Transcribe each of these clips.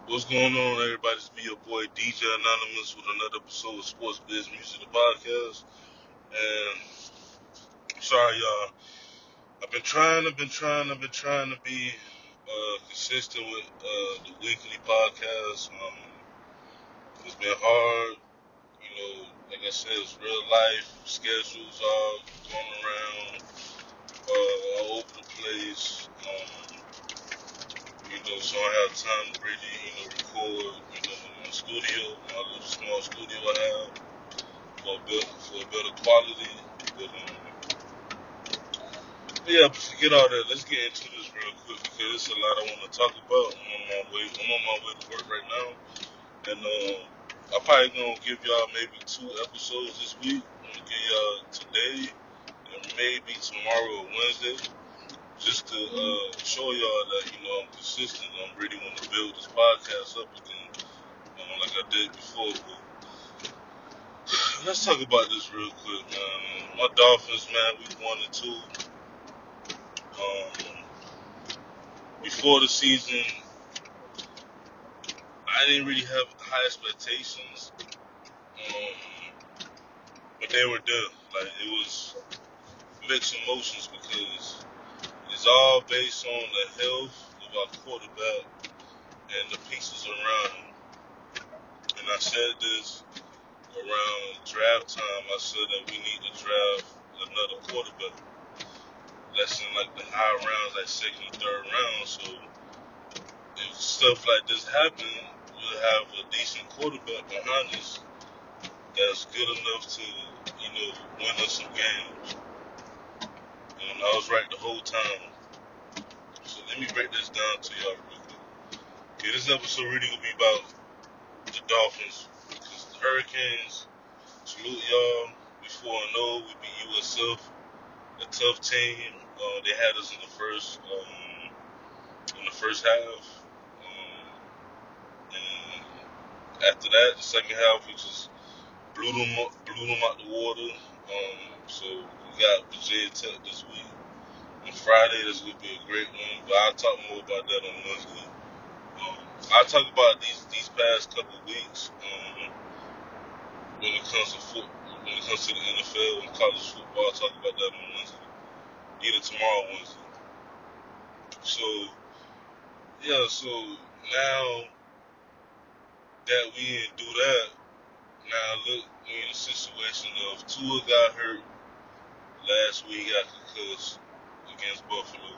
What's going on, everybody? It's me, your boy DJ Anonymous, with another episode of Sports Biz Music, the podcast. And I'm sorry, y'all. I've been trying to be consistent with the weekly podcast. It's been hard, like I said, it's real life. Schedules are going around all over the place. So I have time to really, record, in my studio, my little small studio I have. For a better quality. But yeah, forget all that. Let's get into this real quick because there's a lot I want to talk about. I'm on my way to work right now, and I'm probably gonna give y'all maybe 2 episodes this week. I'm gonna give y'all today and maybe tomorrow or Wednesday, just to show y'all that I'm consistent. I'm really want to build this podcast up again, like I did before. But let's talk about this real quick, man. My Dolphins, man, week 1 and 2. Before the season, I didn't really have high expectations, but they were there. Like, it was mixed emotions because it's all based on the health of our quarterback and the pieces around him. And I said this around draft time. I said that we need to draft another quarterback. That's in like the high rounds, like second and third round. So if stuff like this happen, we'll have a decent quarterback behind us that's good enough to, win us some games. And I was right the whole time. So let me break this down to y'all real quick. Okay, this episode really gonna be about the Dolphins. Because the Hurricanes, salute y'all. We 4-0. We beat USF, a tough team. They had us in the first half. And after that, the second half, we just blew them out the water. So we got Virginia Tech this week. On Friday, this will be a great one, but I'll talk more about that on Wednesday. I'll talk about these past couple of weeks when it comes to the NFL and college football. I'll talk about that on Wednesday, either tomorrow or Wednesday. So now that we didn't do that, now look, we're in a situation of Tua got hurt last week, got concussed against Buffalo.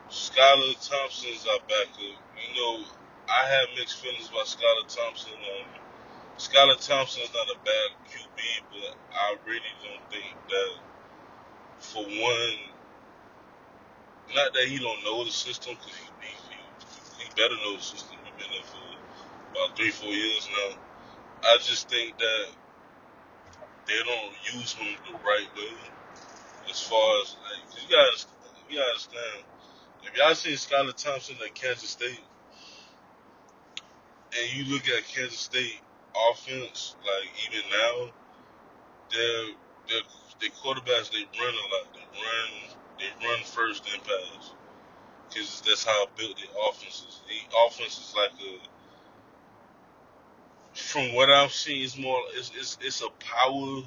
Skylar Thompson's our backup. I have mixed feelings about Skylar Thompson. Skylar Thompson is not a bad QB, but I really don't think that, for one, not that he don't know the system, because he better know the system. He's been there for about 3-4 years now. I just think that they don't use him the right way, as far as, like, 'cause you gotta understand, if y'all seen Skylar Thompson at Kansas State, and you look at Kansas State offense, like even now, their quarterbacks, they run a lot. They run first then pass, because that's how built their offense is. The offense is like from what I've seen, it's more it's a power.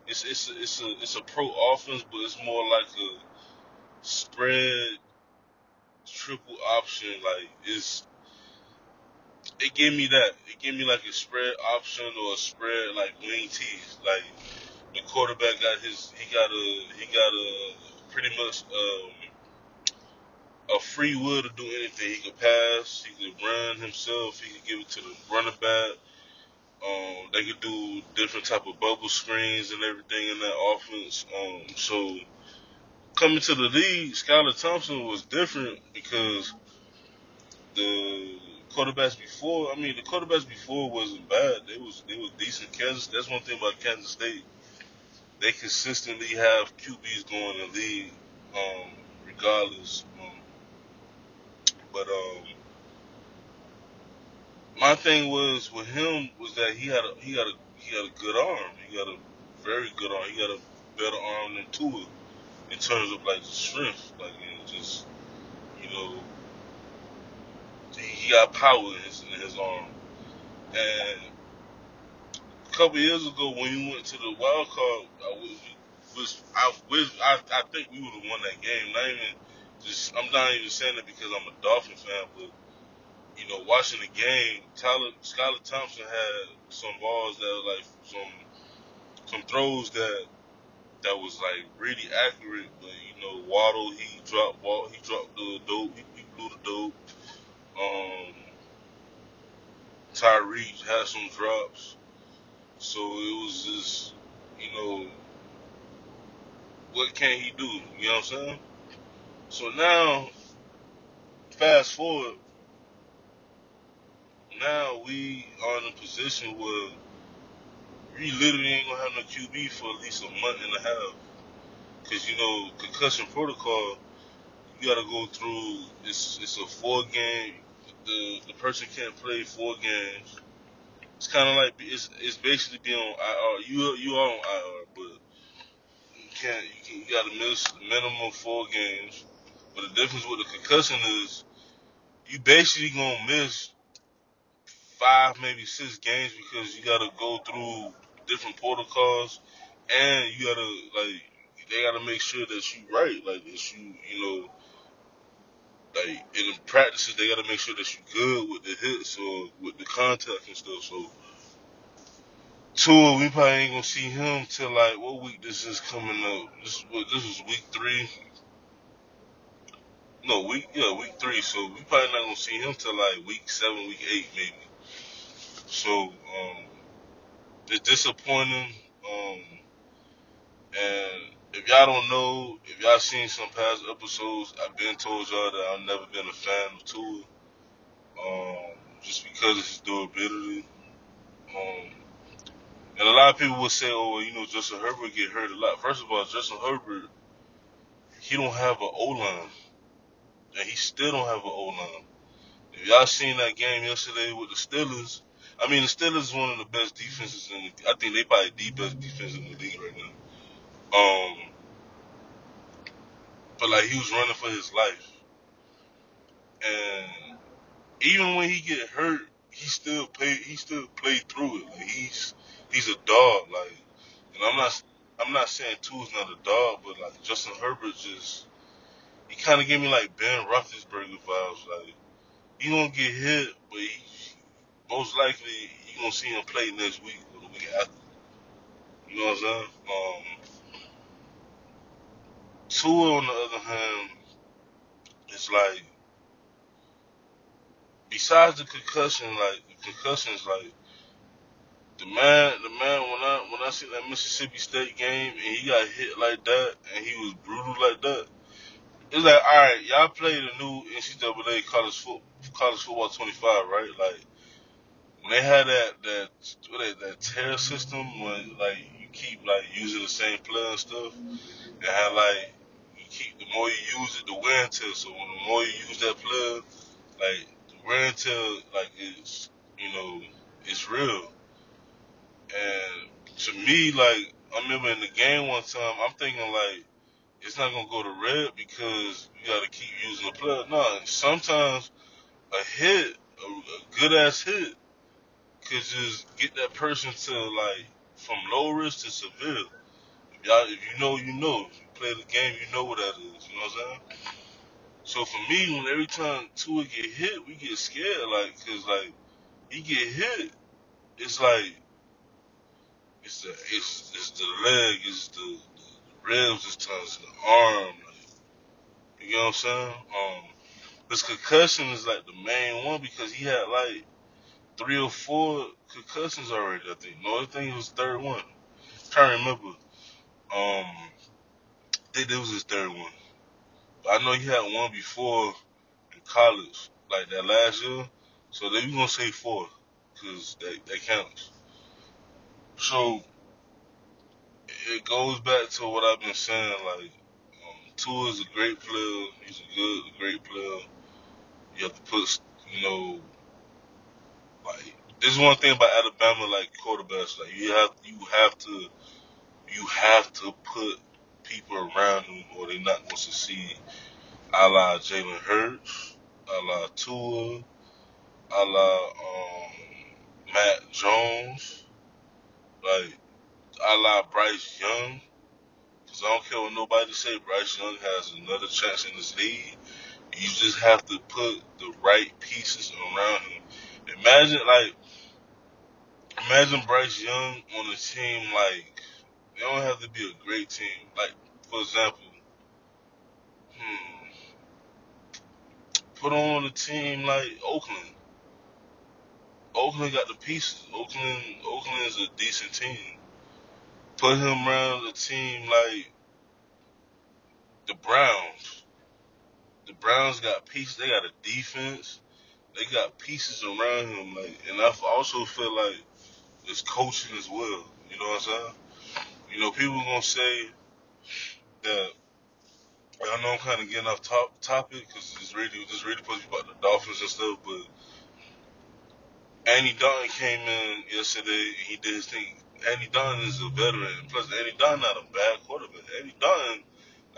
It's a pro offense, but it's more like a spread triple option. Like it gave me that. It gave me like a spread option or a spread like wing tees. Like the quarterback he got a pretty much a free will to do anything. He could pass, he could run himself, he could give it to the running back. They could do different type of bubble screens and everything in that offense. So coming to the league, Skylar Thompson was different because the quarterbacks before wasn't bad. They was decent. That's one thing about Kansas State. They consistently have QBs going in the league, regardless. But my thing was with him was that he had a good arm. He got a very good arm. He got a better arm than Tua in terms of like the strength, like, and just you know he got power in his arm. And a couple years ago, when we went to the wild card, I think we would have won that game. I'm not even saying it because I'm a Dolphin fan, but watching the game, Skylar Thompson had some balls that were like some throws that was like really accurate, but Waddle he dropped the dope, he blew the dope. Tyreek had some drops, so it was just what can he do? You know what I'm saying? So now, fast forward, now we are in a position where we literally ain't gonna have no QB for at least a month and a half. Cause concussion protocol, you gotta go through. It's a 4 game. The person can't play 4 games. It's kind of like it's basically being on IR. You are on IR, but you gotta miss minimum 4 games. But the difference with the concussion is you basically gonna miss 5, maybe 6 games because you gotta go through different protocols, and you gotta they gotta make sure that you right, like that like in the practices they gotta make sure that you good with the hits or with the contact and stuff. So Tua, we probably ain't gonna see him till like what week this is coming up. This is week 3. No, week 3. So we probably not gonna see him till like week 7, week 8 maybe. So it's disappointing. And if y'all don't know, if y'all seen some past episodes, I've been told y'all that I've never been a fan of Tua. Just because of his durability. Um, and a lot of people would say, oh, Justin Herbert get hurt a lot. First of all, Justin Herbert, he don't have an O-line. And he still don't have an O-line. If y'all seen that game yesterday with the Steelers, I mean, the Steelers is one of the best defenses I think they probably the best defense in the league right now. But like he was running for his life. And even when he get hurt, he still played through it. Like he's a dog. Like, and I'm not saying Tua's not a dog, but like Justin Herbert he kind of gave me like Ben Roethlisberger vibes. Like he gonna get hit, but most likely you gonna see him play next week or the week after. You know what I'm saying? Tua on the other hand, it's like besides the concussion, like the concussions, like. The man, when I see that Mississippi State game and he got hit like that and he was brutal like that, it's like, all right, y'all play the new NCAA college football 25, right? Like when they had that tier system when like you keep like using the same player and stuff, and how like the more you use it, the wear and tear. So when the more you use that player, like the wear and tear, like it's real. And to me, like, I remember in the game one time, I'm thinking, like, it's not going to go to red because you got to keep using the player. No, sometimes a hit, a good-ass hit, could just get that person to, like, from low risk to severe. If you know, you know. If you play the game, you know what that is. You know what I'm saying? So for me, when every time Tua get hit, we get scared, like, because, like, he get hit, it's like, it's the leg, it's the ribs this time, it's the arm. Like, you know what I'm saying? His concussion is like the main one because he had like 3 or 4 concussions already. I think. No, I think it was the third one. Can't remember. I think that was his third one. But I know he had one before in college, like that last year. So they we gonna say 4, cause that counts. So it goes back to what I've been saying. Like Tua is a great player. He's a great player. You have to put, like this is one thing about Alabama, like quarterbacks. Like you have to put people around them, or they're not going to succeed. A la Jalen Hurts, a la Tua, a la Matt Jones, like a la Bryce Young. Cause I don't care what nobody say. Bryce Young has another chance in this league. You just have to put the right pieces around him. Imagine like imagine Bryce Young on a team like they don't have to be a great team. Like for example, hmm, put on a team like Oakland. Oakland got the pieces. Oakland is a decent team. Put him around a team like the Browns. The Browns got pieces. They got a defense. They got pieces around him. Like, and I also feel like it's coaching as well. You know what I'm saying? You know, people gonna say that. I know I'm kind of getting off topic because this really supposed to be about the Dolphins and stuff. But Andy Dalton came in yesterday. He did his thing. Andy Dalton is a veteran. Plus, Andy Dalton not a bad quarterback. Andy Dalton,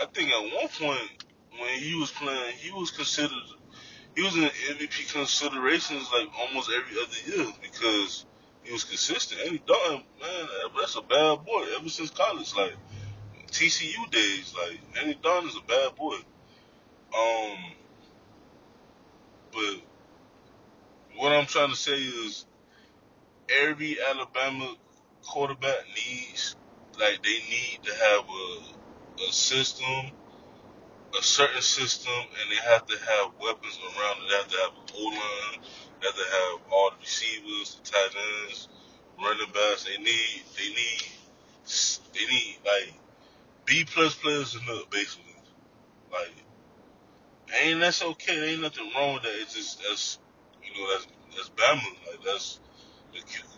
I think at one point when he was playing, he was considered. He was in MVP considerations like almost every other year because he was consistent. Andy Dalton, man, that's a bad boy ever since college, like TCU days. Like Andy Dalton is a bad boy. Um, but what I'm trying to say is every Alabama quarterback needs, like, they need to have a system, a certain system, and they have to have weapons around it. They have to have an O-line. They have to have all the receivers, the tight ends, running backs. They need like B plus players and up, basically. Like, ain't that's okay. There ain't nothing wrong with that. It's just that's Bama. Like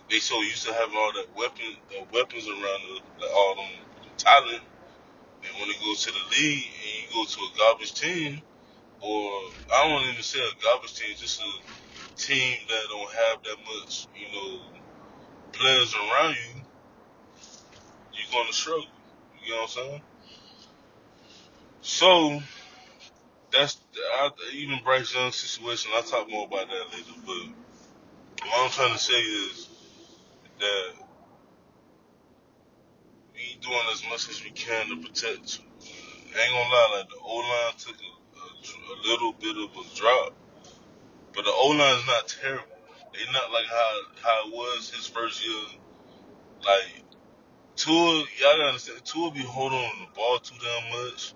they so used to having all that weapons around them, like all them talent. And when it goes to the league and you go to a garbage team, or I don't even say a garbage team, just a team that don't have that much, players around you, you're gonna struggle. You know what I'm saying? So even Bryce Young's situation. I'll talk more about that later. But what I'm trying to say is that we doing as much as we can to protect. I ain't gonna lie, like the O line took a little bit of a drop, but the O line is not terrible. They not like how it was his first year. Like Tua, y'all gotta understand, Tua be holding on the ball too damn much.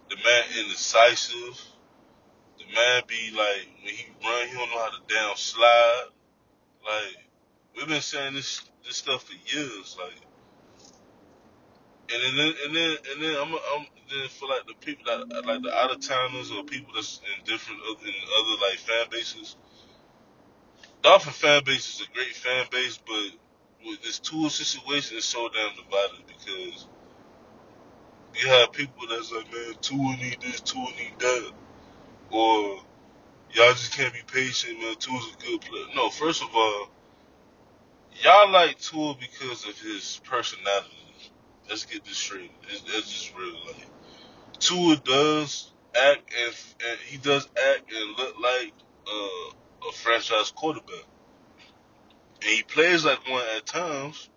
The man indecisive. The man be like when he run, he don't know how to down slide. Like we've been saying this stuff for years. Like and then I'm then for like the people that like the out of towners or people that's in other like fan bases. Dolphin fan base is a great fan base, but with this tour situation is so damn divided because you have people that's like, man, Tua need this, Tua need that, or y'all just can't be patient, man. Tua's a good player. No, first of all, y'all like Tua because of his personality. Let's get this straight. That's just real. Like Tua does and he does act and look like a franchise quarterback, and he plays like one at times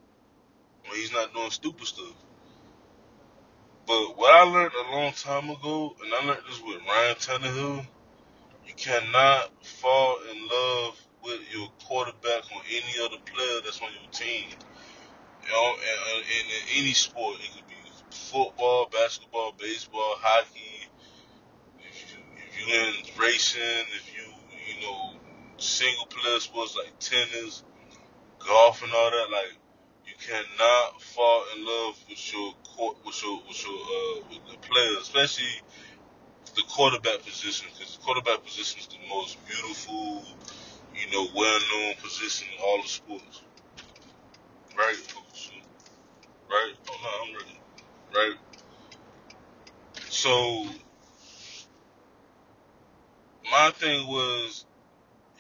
when he's not doing stupid stuff. But what I learned a long time ago, and I learned this with Ryan Tannehill, you cannot fall in love with your quarterback or any other player that's on your team. You know, and in any sport, it could be football, basketball, baseball, hockey. If you in racing, if single player sports like tennis, golf, and all that, like you cannot fall in love with your with the players, especially the quarterback position, because the quarterback position is the most beautiful, well-known position in all the sports. Right? Right? Oh no, I'm ready. Right? So my thing was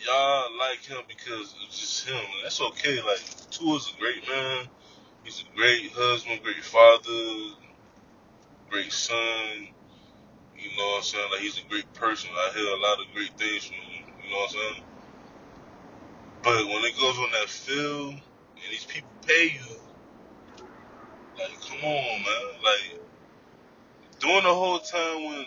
y'all like him because it's just him. And that's okay. Like Tua's a great man. He's a great husband, great father, great son. You know what I'm saying? Like he's a great person. I hear a lot of great things from him. You know what I'm saying? But when it goes on that field and these people pay you, like, come on, man. Like, during the whole time when,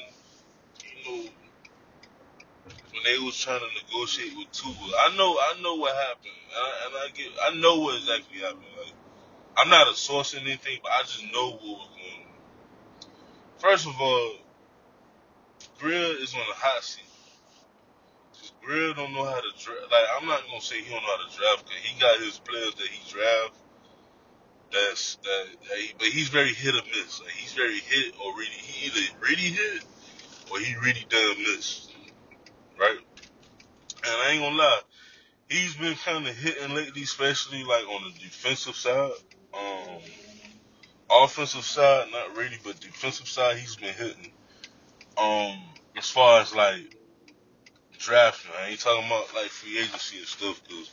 when they was trying to negotiate with Tua, I know what happened. I know what exactly happened. Like, I'm not a source or anything, but I just know what was going on. First of all, Grill is on the hot seat. Cause Grill don't know how to draft. Like, I'm not gonna say he don't know how to draft, cause he got his players that he draft. But he's very hit or miss. Like, he's very hit or really. He either really hit or he really done miss, right? And I ain't gonna lie, he's been kind of hitting lately, especially like on the defensive side. Um, Offensive side, not really, but defensive side, he's been hitting. As far as like drafting, I ain't talking about like free agency and stuff, cause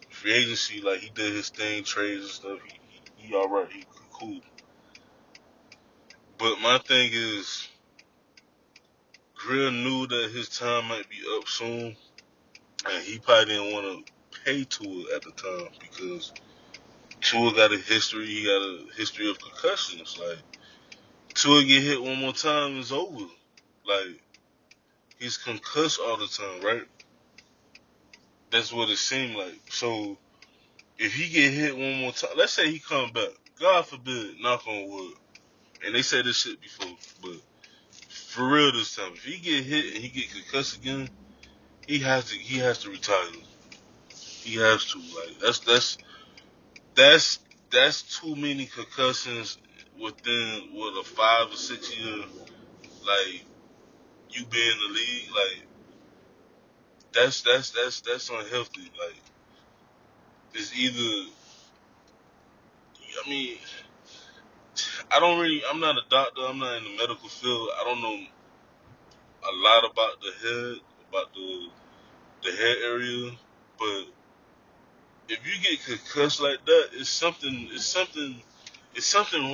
free agency, like he did his thing, trades and stuff. He all right, he cool. But my thing is, Grill knew that his time might be up soon, and he probably didn't want to pay Tua at the time because Tua got a history. He got a history of concussions. Like, Tua get hit one more time, it's over. Like, he's concussed all the time, right? That's what it seemed like. So if he get hit one more time, let's say he come back, God forbid, knock on wood, and they said this shit before, but for real this time, if he get hit and he get concussed again, he has to retire. He has to. Like, that's too many concussions within what, a 5 or 6 year, like, you be in the league. Like, that's unhealthy. Like, it's either, I mean, I'm not a doctor, I'm not in the medical field, I don't know a lot about the head, about the head area, but if you get concussed like that, it's something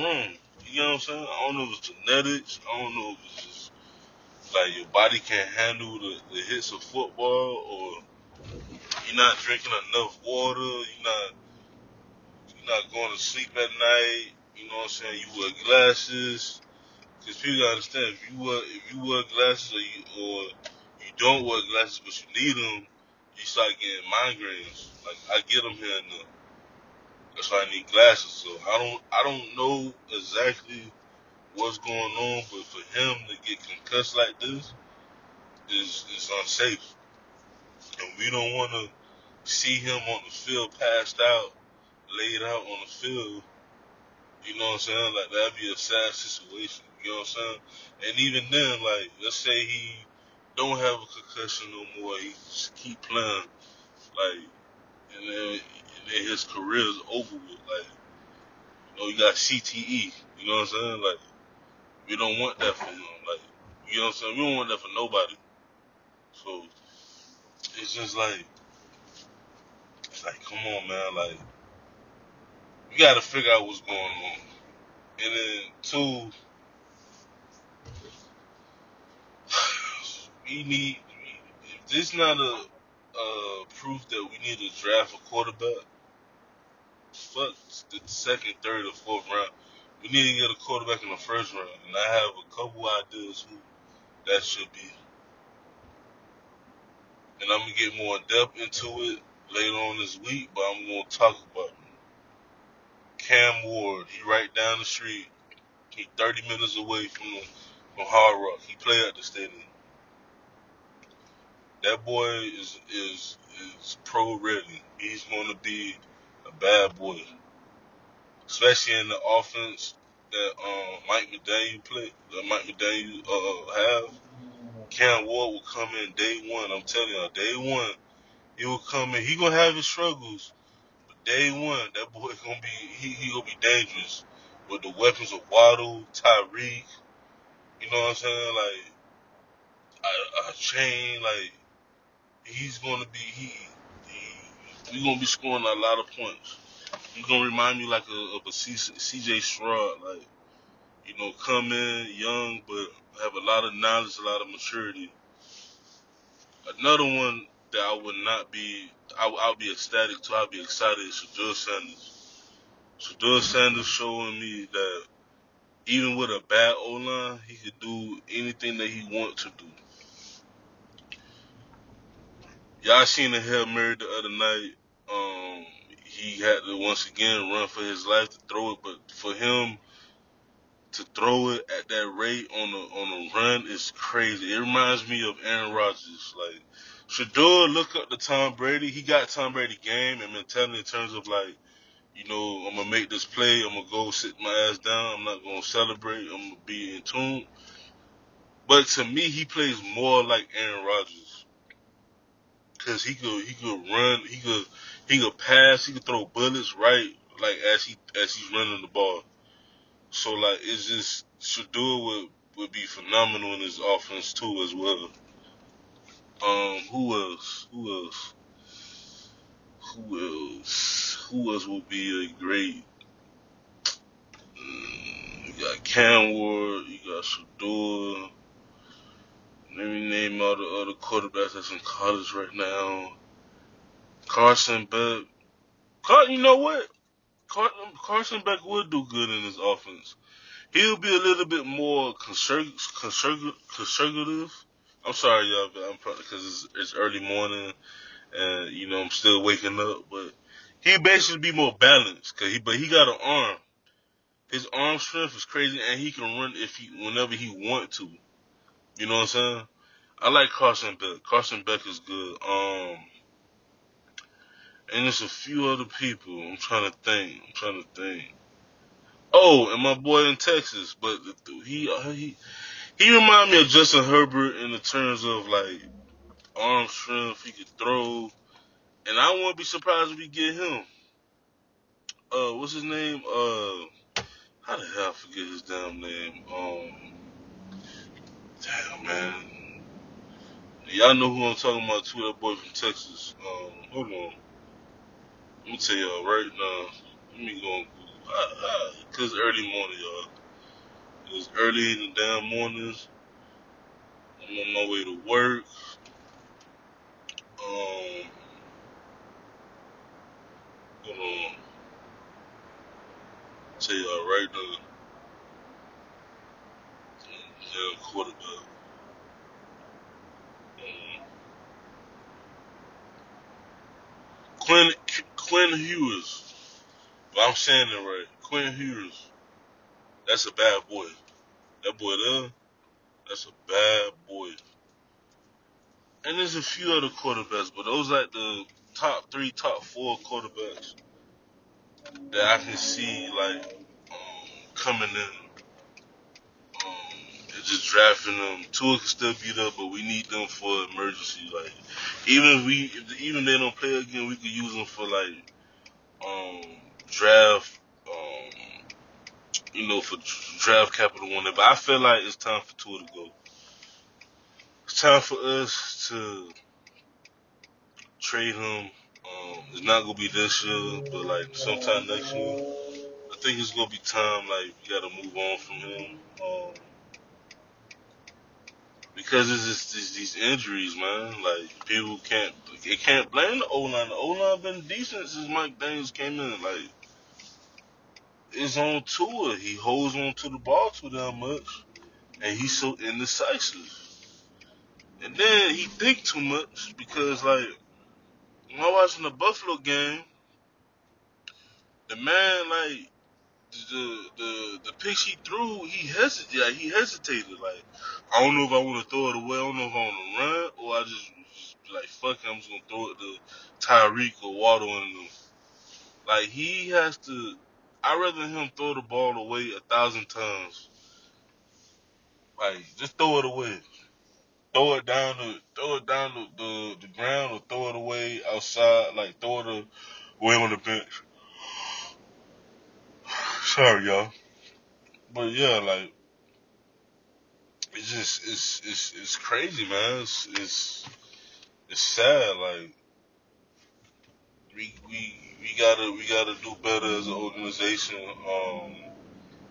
wrong. You know what I'm saying? I don't know if it's genetics. I don't know if it's just like your body can't handle the hits of football, or you're not drinking enough water. You're not going to sleep at night. You know what I'm saying? You wear glasses. Because people gotta understand, if you wear glasses, or you don't wear glasses but you need them, you start getting migraines. Like, I get them here and there. That's why I need glasses. So I don't know exactly what's going on, but for him to get concussed like this is unsafe, and we don't want to see him on the field passed out, laid out on the field. You know what I'm saying? Like, that'd be a sad situation. You know what I'm saying? And even then, like, let's say he don't have a concussion no more, he just keep playing, like, and then his career is over with. Like, you got CTE. You know what I'm saying? Like, we don't want that for him. Like, you know what I'm saying? We don't want that for nobody. So it's just like, come on, man. Like, we gotta figure out what's going on. And then two, we need. If this not a proof that we need to draft a quarterback, fuck the second, third, or fourth round. We need to get a quarterback in the first round, and I have a couple ideas who that should be. And I'm gonna get more depth into it later on this week, but I'm gonna talk about Cam Ward. He right down the street. He 30 minutes away from Hard Rock. He play at the stadium. That boy is pro ready. He's gonna be a bad boy, especially in the offense that Mike McDaniel have. Cam Ward will come in day one. I'm telling you, day one he will come in. He gonna have his struggles, but day one that boy gonna be he gonna be dangerous with the weapons of Waddle, Tyreek. You know what I'm saying? Like, a chain. Like, he's gonna be we gonna be scoring a lot of points. He's gonna remind me like of a CJ Stroud. Like, come in young, but have a lot of knowledge, a lot of maturity. Another one that I would not be I'll be ecstatic too. I'll be excited. Shador Sanders. Shador Sanders showing me that even with a bad O line, he could do anything that he wants to do. Y'all seen the Hail Mary the other night. He had to once again run for his life to throw it, but for him to throw it at that rate on a run is crazy. It reminds me of Aaron Rodgers. Like Shador, look up to Tom Brady. He got Tom Brady game and mentality in terms of like, I'm gonna make this play. I'm gonna go sit my ass down. I'm not gonna celebrate. I'm gonna be in tune. But to me, he plays more like Aaron Rodgers because he could run. He could pass. He could throw bullets right like as he's running the ball. So like it's just Shador would be phenomenal in his offense too as well. Who else? Who else? Who else? Who else would be a great? You got Cam Ward. You got Shador. Let me name all the other quarterbacks that's in college right now. Carson Beck. You know what? Carson Beck would do good in his offense. He'll be a little bit more conservative. I'm sorry, y'all, but I'm probably because it's early morning and I'm still waking up. But he basically be more balanced but he got an arm. His arm strength is crazy, and he can run whenever he want to. You know what I'm saying? I like Carson Beck. Carson Beck is good. And there's a few other people. I'm trying to think. Oh, and my boy in Texas, but he remind me of Justin Herbert in the terms of like arm strength. He could throw, and I wouldn't be surprised if we get him. What's his name? How the hell I forget his damn name? Damn man, y'all know who I'm talking about too. That boy from Texas. Hold on, let me tell y'all right now. Let me go on Google. Cause early morning, y'all. It's early in the damn mornings. I'm on my way to work. Um, Hold on. Tell y'all right now. Damn quarterback. Um, Quinn Hughes. If I'm saying it right. Quinn Hughes. That's a bad boy. That boy there. That's a bad boy. And there's a few other quarterbacks, but those like the top three, top four quarterbacks that I can see like coming in. And just drafting them. Tua can still be there, but we need them for emergency. Like even if they don't play again, we could use them for like um, draft, for draft capital one day. But I feel like it's time for Tua to go. It's time for us to trade him. It's not gonna be this year, but like sometime next year. I think it's gonna be time. Like we gotta move on from him. Because it's these injuries, man. Like people can't blame the O line. The O line been decent since Mike Daniels came in. Like it's on Tua. He holds on to the ball too damn much, and he's so indecisive. And then he think too much because like when I watching the Buffalo game, the man like the pitch he threw, he hesitated. Like I don't know if I want to throw it away. I don't know if I want to run or I just be like fuck it, I'm just gonna throw it to Tyreek or Waddle in them. Like he has to. I'd rather him throw the ball away 1,000 times. Like just throw it away. Throw it down the ground or throw it away outside. Like throw it away on the bench. Sorry, y'all. But yeah, like it's crazy, man. It's sad. Like we gotta do better as an organization.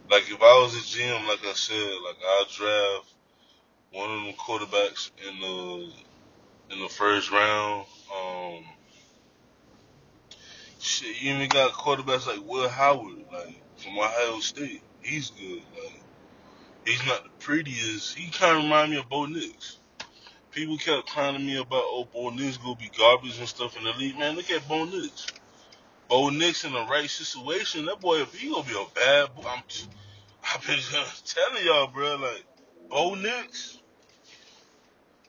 Like if I was a GM, like I said, like I'll draft one of them quarterbacks in the first round. Shit, you even got quarterbacks like Will Howard, like from Ohio State. He's good. Like he's not the prettiest. He kind of remind me of Bo Nix. People kept clowning me about, oh, Bo Nix gonna be garbage and stuff in the league. Man, look at Bo Nix. Bo Nix in the right situation, that boy, he gonna be a bad boy. I've been telling y'all, bro, like, Bo Nix,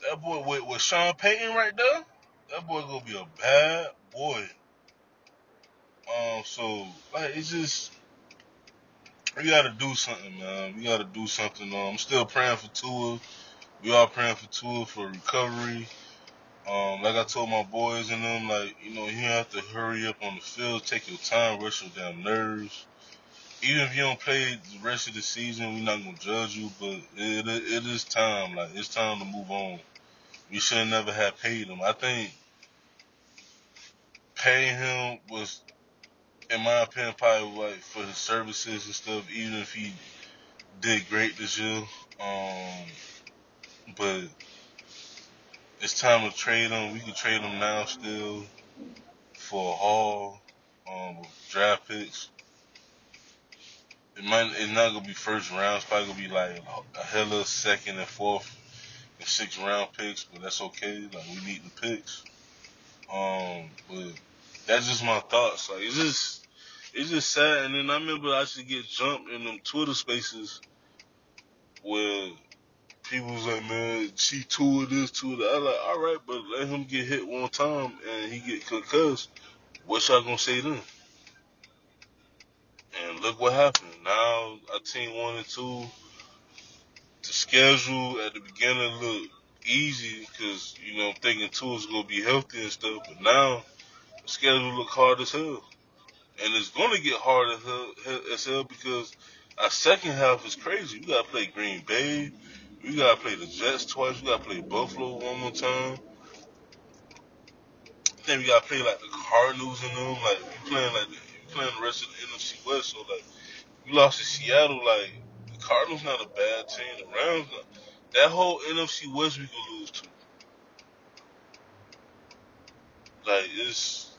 that boy with Sean Payton right there, that boy gonna be a bad boy. So, like, it's just, we gotta do something, man. We gotta do something. I'm still praying for Tua. We all praying for Tua for recovery. Like I told my boys and them, like, you have to hurry up on the field, take your time, rest your damn nerves. Even if you don't play the rest of the season, we're not gonna judge you, but it is time. Like, it's time to move on. We should have never had paid him. I think paying him was, in my opinion, probably like for his services and stuff. Even if he did great this year, but it's time to trade him. We can trade him now still for a haul, with draft picks. It's not gonna be first round. It's probably gonna be like a hella second and fourth and sixth round picks, but that's okay. Like, we need the picks. But that's just my thoughts. Like, it's just sad. And then I remember I used to get jumped in them Twitter spaces where people was like, man, see two of this, two of that. I was like, all right, but let him get hit one time and he get concussed. What y'all gonna say then? And look what happened. Now our team 1 and 2. The schedule at the beginning looked easy because I'm thinking Tua's gonna be healthy and stuff. But now the schedule look hard as hell, and it's gonna get hard as hell because our second half is crazy. We gotta play Green Bay. We gotta play the Jets twice. We gotta play Buffalo one more time. Then we gotta play like the Cardinals and them. Like, we playing the rest of the NFC West. So, like, we lost to Seattle. Like, the Cardinals not a bad team. The Rams not. That whole NFC West we could lose to. Like, it's,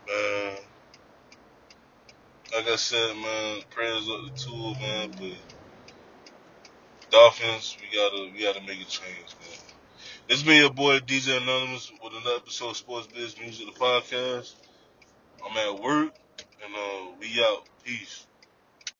man. Like I said, man, prayers up to Tua, man. But Dolphins, we gotta make a change, man. This been your boy DJ Anonymous with another episode of Sports Biz Music, the podcast. I'm at work, and we out. Peace.